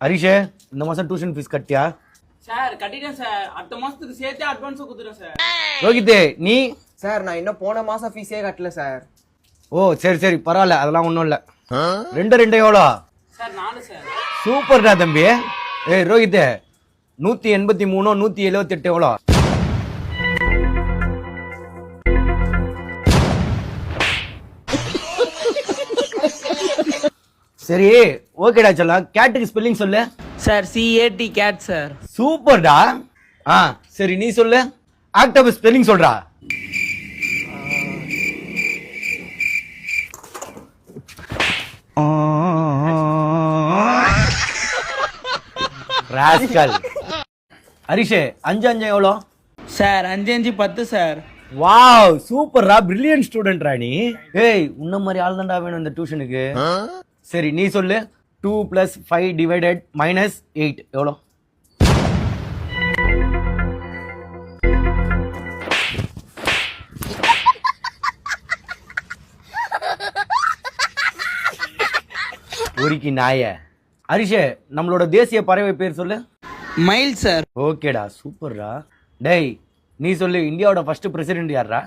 ஹரிஷே இந்த மாசம் tuition fees கட்டியா? சார் கட்டிட்டேன் சார். அடுத்த மாசத்துக்கு சேர்த்து அட்வான்ஸ் கொடுத்துறேன் சார். ரோஹித்தே நீ? சார் நான் இன்னும் போன மாசம் ஃபீஸே கட்டல சார். ஓ சரி சரி பரவாயில்ல, அதெல்லாம் ஒன்றும் இல்லை. ரெண்டு எவ்வளோ? Sir 4 sir. சூப்பர்டா தம்பி. ஏய் ரோஹித்தே 183 178 எவ்வளோ? சரி ஓகேடா சொல்லலாம். கேட்டுக்கு ஸ்பெல்லிங் சொல்லு. Sir CAT cat sir. சூப்பர்டா. சரி நீ சொல்லு. ஆக்டோபஸ் ஸ்பெல்லிங் சொல்றா. ராஸ்கல். ஹரிஷே 5 எவ்வளோ? Sir 5 5 10 sir. வாவ் சூப்பர்ரா, பிரில்லியன்ட் ஸ்டூடெண்ட் ராணி. ஏய் உன்ன மாதிரி ஆள் தான்டா வேணும் இந்த டியூஷனுக்கு. சரி நீ சொல்லு. 2 + 5 டிவைடட் -8 எவ்வளோ? ஒரிக்கி நாய. ஹரிஷே நம்மளோட தேசிய பறவை பேர் சொல்லு. மயில் சார். ஓகேடா சூப்பர்ரா. டேய் நீ சொல்லு. இந்தியாவோட ஃபர்ஸ்ட் பிரசிடென்ட் யாரா?